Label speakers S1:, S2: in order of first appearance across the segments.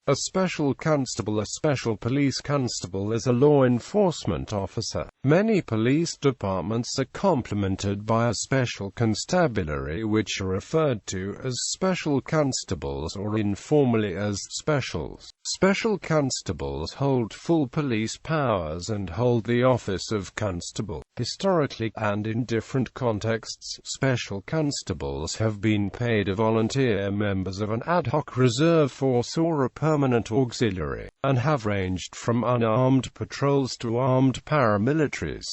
S1: A special constable. A special police constable is a law enforcement officer. Many police departments are complemented by a special constabulary, which are referred to as special constables or informally as specials. Special constables hold full police powers and hold the office of constable. Historically, and in different contexts, special constables have been paid volunteer members of an ad hoc reserve force or a permanent auxiliary, and have ranged from unarmed patrols to armed paramilitaries.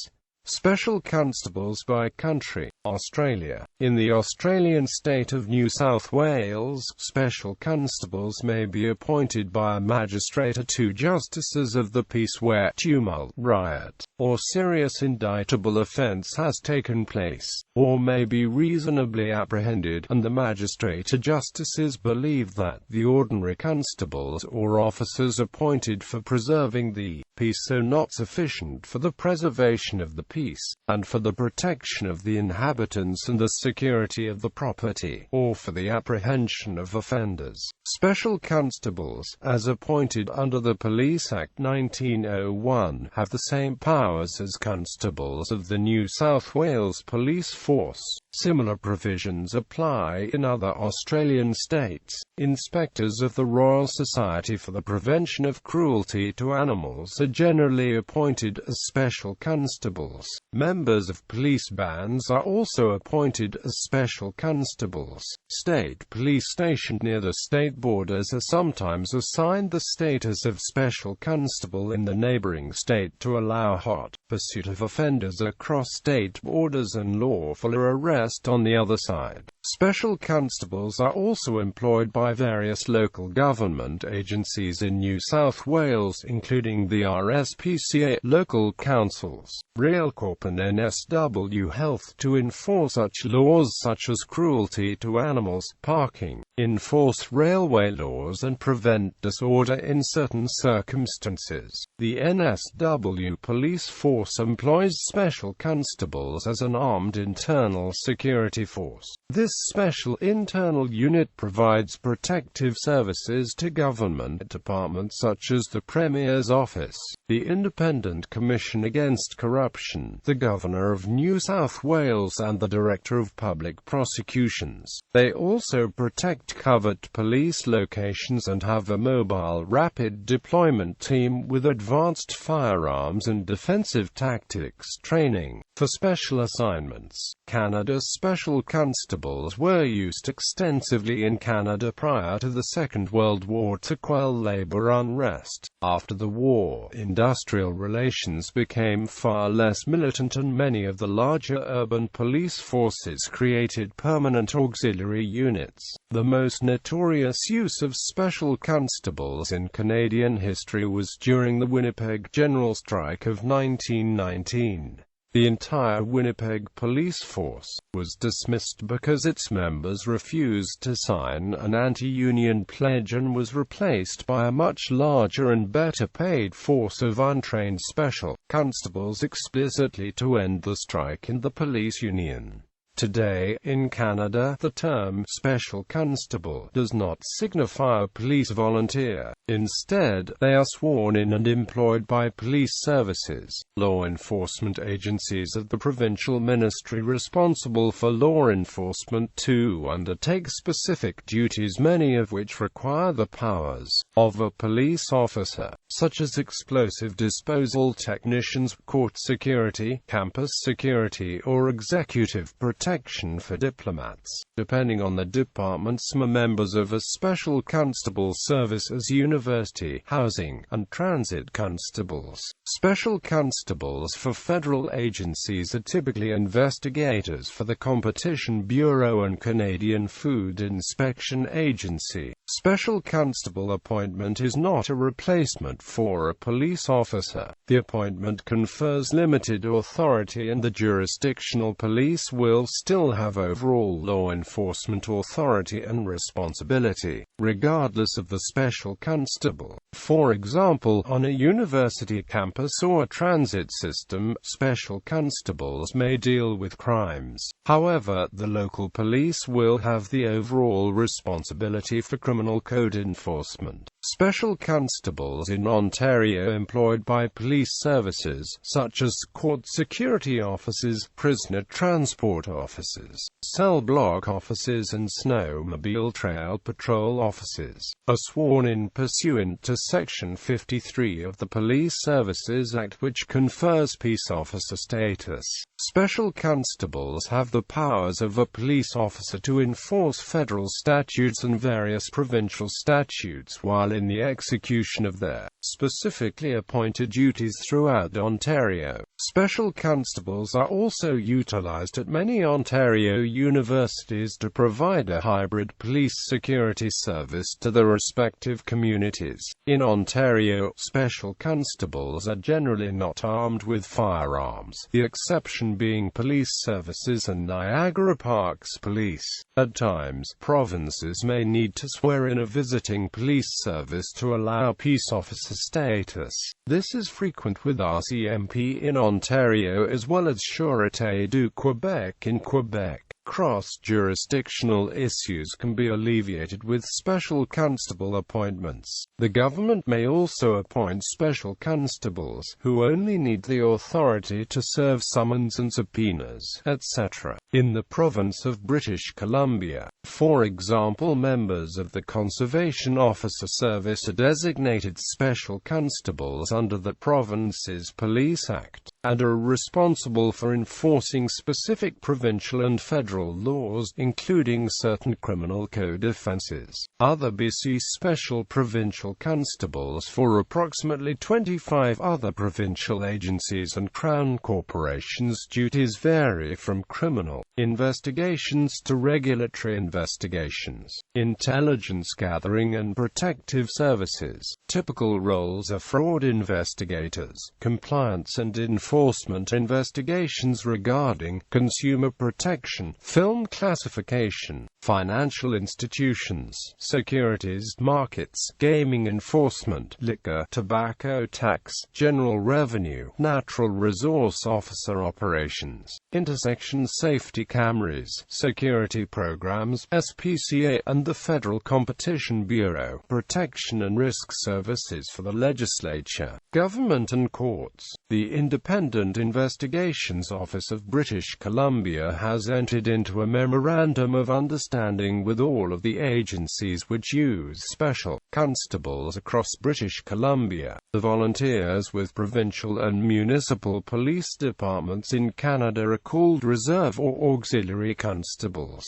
S1: Special constables by country. Australia. In the Australian state of New South Wales, special constables may be appointed by a magistrate or two justices of the peace where tumult, riot, or serious indictable offence has taken place, or may be reasonably apprehended, and the magistrate or justices believe that the ordinary constables or officers appointed for preserving the peace are not sufficient for the preservation of the peace, and for the protection of the inhabitants and the security of the property, or for the apprehension of offenders. Special constables, as appointed under the Police Act 1901, have the same powers as constables of the New South Wales Police Force. Similar provisions apply in other Australian states. Inspectors of the Royal Society for the Prevention of Cruelty to Animals are generally appointed as special constables. Members of police bands are also appointed as special constables. State police stationed near the state borders are sometimes assigned the status of special constable in the neighbouring state to allow hot pursuit of offenders across state borders and lawful arrest on the other side. Special constables are also employed by various local government agencies in New South Wales, including the RSPCA, local councils, Railcorp and NSW Health, to enforce such laws such as cruelty to animals, parking, enforce railway laws and prevent disorder in certain circumstances. The NSW police force employs special constables as an armed internal security force. This special internal unit provides protective services to government departments such as the Premier's Office, the Independent Commission Against Corruption, the Governor of New South Wales and the Director of Public Prosecutions. They also protect covert police locations and have a mobile rapid deployment team with advanced firearms and defensive tactics training. For special assignments, Canada's special constables were used extensively in Canada prior to the Second World War to quell labour unrest. After the war, industrial relations became far less militant and many of the larger urban police forces created permanent auxiliary units. The most notorious use of special constables in Canadian history was during the Winnipeg General Strike of 1919. The entire Winnipeg police force was dismissed because its members refused to sign an anti-union pledge and was replaced by a much larger and better-paid force of untrained special constables explicitly to end the strike in the police union. Today, in Canada, the term special constable does not signify a police volunteer. Instead, they are sworn in and employed by police services, law enforcement agencies of the provincial ministry responsible for law enforcement to undertake specific duties, many of which require the powers of a police officer, such as explosive disposal technicians, court security, campus security, or executive protection for diplomats. Depending on the department, some are members of a special constable service as university, housing, and transit constables. Special constables for federal agencies are typically investigators for the Competition Bureau and Canadian Food Inspection Agency. Special constable appointment is not a replacement for a police officer. The appointment confers limited authority and the jurisdictional police will still have overall law enforcement authority and responsibility, regardless of the special constable. For example, on a university campus or a transit system, special constables may deal with crimes. However, the local police will have the overall responsibility for criminal code enforcement. Special constables in Ontario employed by police services, such as court security officers, prisoner transport officers, cell block officers and snowmobile trail patrol officers, are sworn in pursuant to Section 53 of the Police Services Act, which confers peace officer status. Special constables have the powers of a police officer to enforce federal statutes and various provincial statutes while in the execution of their specifically appointed duties throughout Ontario. Special constables are also utilized at many Ontario universities to provide a hybrid police security service to the respective communities. In Ontario, special constables are generally not armed with firearms, the exception being police services and Niagara Parks Police. At times, provinces may need to swear in a visiting police service to allow peace officer status. This is frequent with RCMP in Ontario as well as Sûreté du Québec in Quebec. Cross-jurisdictional issues can be alleviated with special constable appointments. The government may also appoint special constables, who only need the authority to serve summons and subpoenas, etc. In the province of British Columbia, for example, members of the Conservation Officer Service are designated special constables under the province's Police Act, and are responsible for enforcing specific provincial and federal laws, including certain criminal code offences. Other BC special provincial constables for approximately 25 other provincial agencies and Crown corporations' duties vary from criminal investigations to regulatory investigations, intelligence gathering and protective services. Typical roles are fraud investigators, compliance and enforcement investigations regarding consumer protection, film classification, financial institutions, securities markets, gaming enforcement, liquor, tobacco tax, general revenue, natural resource officer operations, intersection safety cameras, security programs, SPCA, and the Federal Competition Bureau, protection and risk services for the legislature, government and courts. The Independent Investigations Office of British Columbia has entered into a memorandum of understanding with all of the agencies which use special constables across British Columbia. The volunteers with provincial and municipal police departments in Canada are called reserve or auxiliary constables.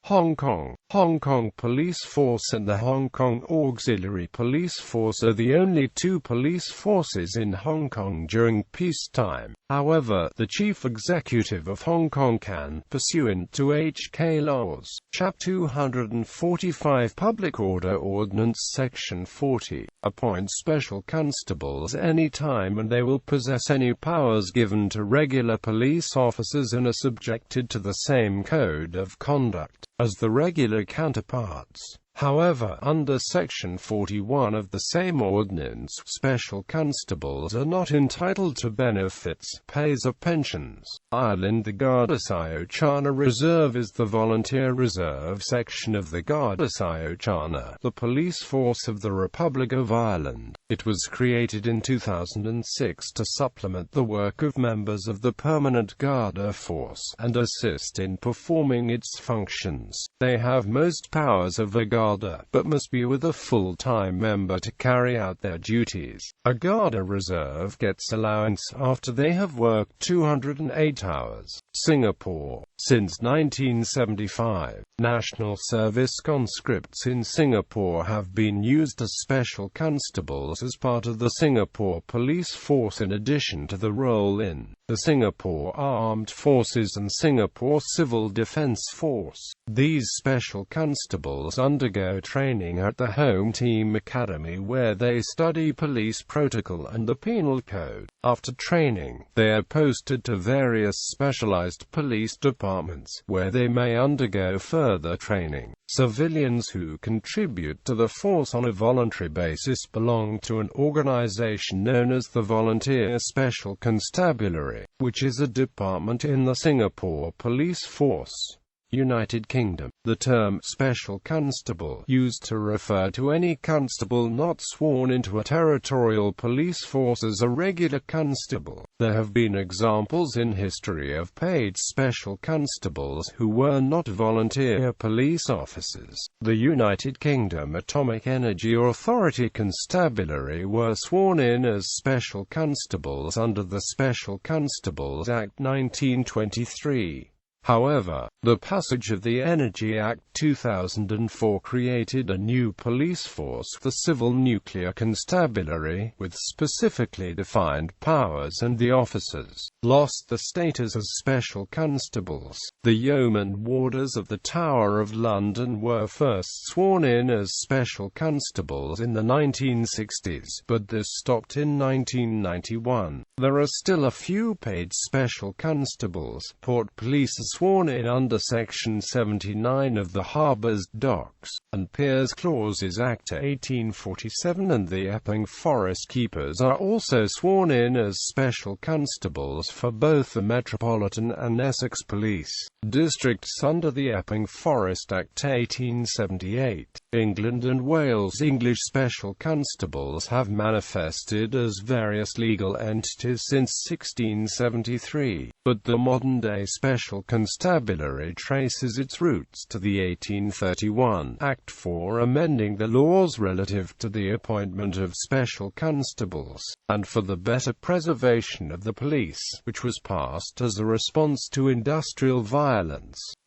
S1: Hong Kong Police Force and the Hong Kong Auxiliary Police Force are the only two police forces in Hong Kong during peacetime. However, the Chief Executive of Hong Kong can, pursuant to HK laws, Chap 245 Public Order Ordinance Section 40, appoint special constables any time, and they will possess any powers given to regular police officers and are subjected to the same code of conduct as the regular counterparts. However, under Section 41 of the same ordinance, special constables are not entitled to benefits, pays or pensions. Ireland. The Garda Síochána Reserve is the volunteer reserve section of the Garda Síochána, the police force of the Republic of Ireland. It was created in 2006 to supplement the work of members of the permanent Garda force, and assist in performing its functions. They have most powers of a Garda, but must be with a full-time member to carry out their duties. A Garda reserve gets allowance after they have worked 208 hours. Singapore. Since 1975, national service conscripts in Singapore have been used as special constables as part of the Singapore police force in addition to the role in the Singapore Armed Forces and Singapore Civil Defence Force. These special constables undergo training at the Home Team Academy where they study police protocol and the penal code. After training, they are posted to various specialized police departments, where they may undergo further training. Civilians who contribute to the force on a voluntary basis belong to an organization known as the Volunteer Special Constabulary, which is a department in the Singapore Police Force. United Kingdom. The term special constable, used to refer to any constable not sworn into a territorial police force as a regular constable. There have been examples in history of paid special constables who were not volunteer police officers. The United Kingdom Atomic Energy Authority Constabulary were sworn in as special constables under the Special Constables Act 1923. However, the passage of the Energy Act 2004 created a new police force, the Civil Nuclear Constabulary, with specifically defined powers, and the officers lost the status as special constables. The yeoman warders of the Tower of London were first sworn in as special constables in the 1960s, but this stopped in 1991. There are still a few paid special constables. Port police are sworn in under Section 79 of the Harbours, Docks, and Piers Clauses Act 1847, and the Epping Forest Keepers are also sworn in as special constables for both the Metropolitan and Essex Police districts under the Epping Forest Act 1878. England and Wales. English special constables have manifested as various legal entities since 1673, but the modern-day Special Constabulary traces its roots to the 1831 Act for amending the laws relative to the appointment of special constables, and for the better preservation of the police, which was passed as a response to industrial violence.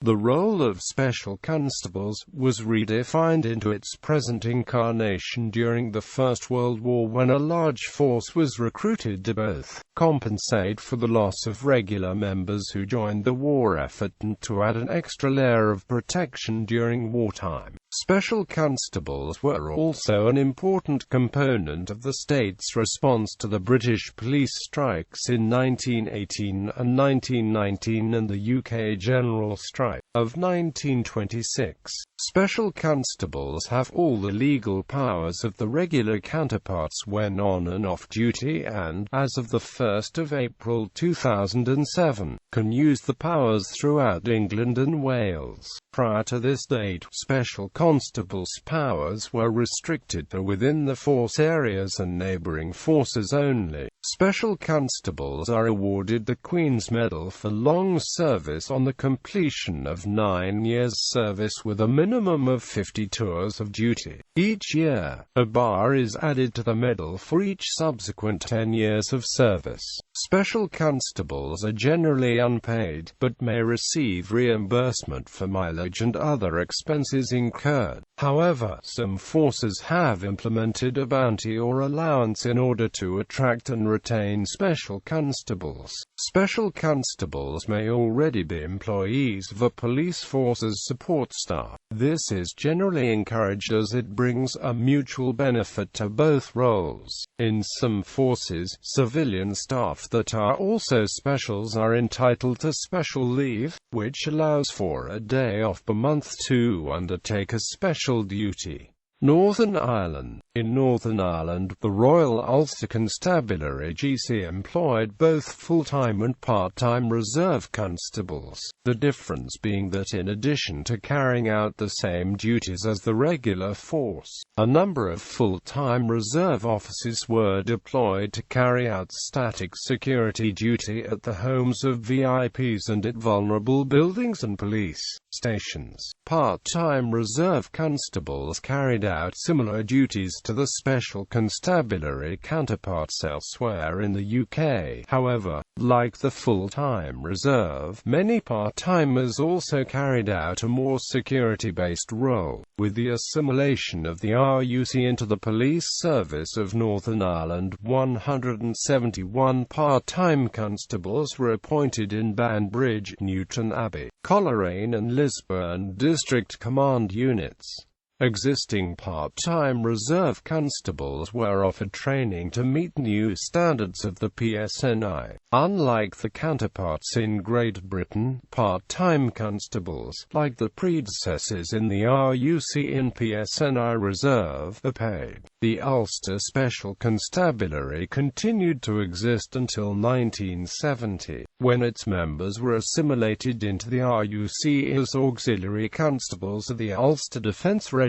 S1: The role of special constables was redefined into its present incarnation during the First World War, when a large force was recruited to both compensate for the loss of regular members who joined the war effort and to add an extra layer of protection during wartime. Special constables were also an important component of the state's response to the British police strikes in 1918 and 1919 and the UK General Strike of 1926. Special constables have all the legal powers of the regular counterparts when on and off duty, and, as of the 1st of April 2007, can use the powers throughout England and Wales. Prior to this date, special constables' powers were restricted to within the force areas and neighbouring forces only. Special constables are awarded the Queen's Medal for long service on the completion of 9 years' service with a minimum of 50 tours of duty. Each year, a bar is added to the medal for each subsequent 10 years of service. Special constables are generally unpaid, but may receive reimbursement for mileage and other expenses incurred. However, some forces have implemented a bounty or allowance in order to attract and retain special constables. Special constables may already be employees of a police force's support staff. This is generally encouraged as it brings a mutual benefit to both roles. In some forces, civilian staff that are also specials are entitled to special leave, which allows for a day off per month to undertake a special duty. Northern Ireland. In Northern Ireland, the Royal Ulster Constabulary (GC) employed both full-time and part-time reserve constables, the difference being that in addition to carrying out the same duties as the regular force, a number of full-time reserve officers were deployed to carry out static security duty at the homes of VIPs and at vulnerable buildings and police stations. Part-time reserve constables carried out similar duties to the Special Constabulary counterparts elsewhere in the UK. However, like the full-time reserve, many part-timers also carried out a more security-based role. With the assimilation of the RUC into the police service of Northern Ireland, 171 part-time constables were appointed in Banbridge, Newton Abbey, Coleraine and Lisburn district command units. Existing part-time reserve constables were offered training to meet new standards of the PSNI. Unlike the counterparts in Great Britain, part-time constables, like the predecessors in the RUC and PSNI reserve, are paid. The Ulster Special Constabulary continued to exist until 1970, when its members were assimilated into the RUC as auxiliary constables of the Ulster Defence Regiment.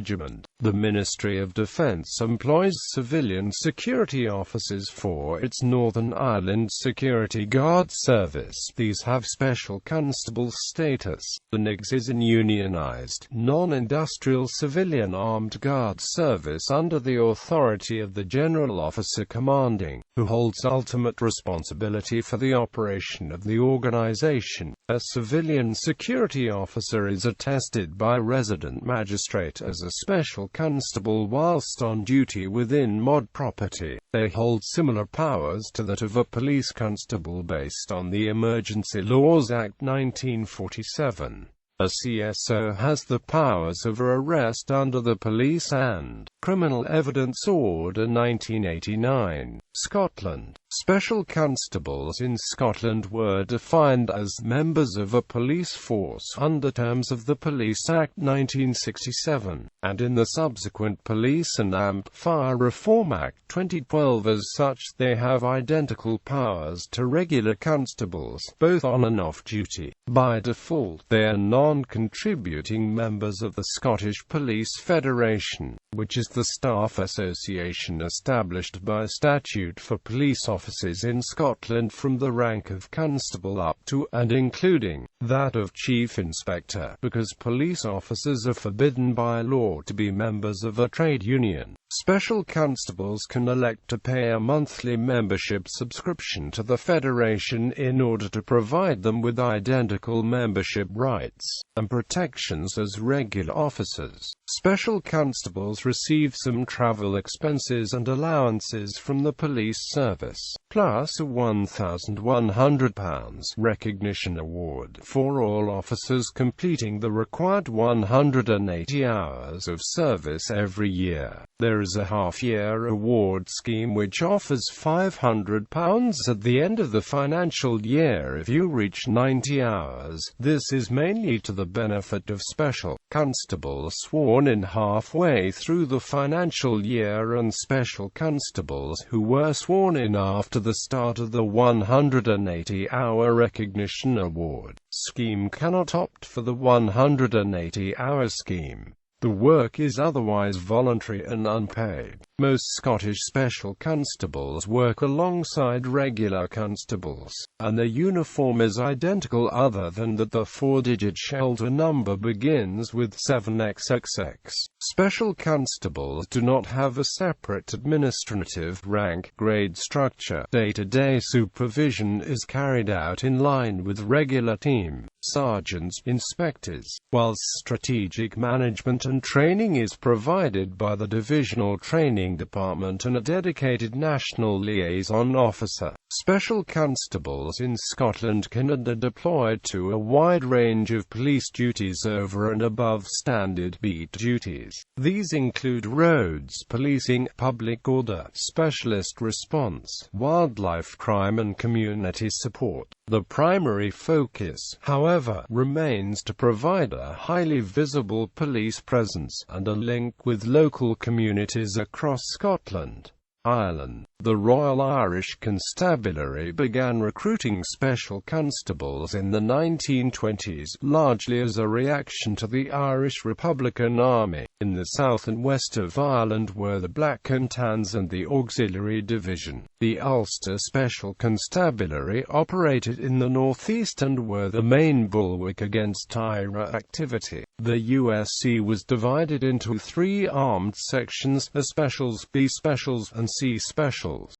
S1: The Ministry of Defence employs civilian security officers for its Northern Ireland Security Guard Service. These have special constable status. The NIGS is an unionised, non-industrial civilian armed guard service under the authority of the General Officer Commanding, who holds ultimate responsibility for the operation of the organisation. A civilian security officer is attested by resident magistrate as a special constable whilst on duty within mod property. They hold similar powers to that of a police constable based on the Emergency Laws Act 1947. A CSO has the powers of arrest under the Police and Criminal Evidence Order 1989. Scotland. Special constables in Scotland were defined as members of a police force under terms of the Police Act 1967, and in the subsequent Police and Amp Fire Reform Act 2012. As such, they have identical powers to regular constables, both on and off duty. By default, they are non-contributing members of the Scottish Police Federation, which is the staff association established by statute for police officers in Scotland from the rank of constable up to, and including, that of Chief Inspector, because police officers are forbidden by law to be members of a trade union. Special constables can elect to pay a monthly membership subscription to the Federation in order to provide them with identical membership rights and protections as regular officers. Special constables receive some travel expenses and allowances from the police service, plus a £1,100 recognition award for all officers completing the required 180 hours of service every year. There is a half-year award scheme which offers £500 at the end of the financial year if you reach 90 hours. This is mainly to the benefit of special constables sworn in halfway through the financial year and special constables who were sworn in after the start of the 180-hour recognition award scheme cannot opt for the 180-hour scheme. The work is otherwise voluntary and unpaid. Most Scottish special constables work alongside regular constables, and their uniform is identical other than that the 4-digit shelter number begins with 7XXX. Special constables do not have a separate administrative rank-grade structure. Day-to-day supervision is carried out in line with regular team sergeants, inspectors, whilst strategic management and training is provided by the Divisional Training Department and a dedicated National Liaison Officer. Special constables in Scotland can and are deployed to a wide range of police duties over and above standard beat duties. These include roads policing, public order, specialist response, wildlife crime and community support. The primary focus, however, remains to provide a highly visible police presence and a link with local communities across Scotland. Ireland. The Royal Irish Constabulary began recruiting special constables in the 1920s, largely as a reaction to the Irish Republican Army. In the south and west of Ireland were the Black Contans and the Auxiliary Division. The Ulster Special Constabulary operated in the northeast and were the main bulwark against IRA activity. The USC was divided into 3 armed sections: A Specials, B Specials, and C Specials.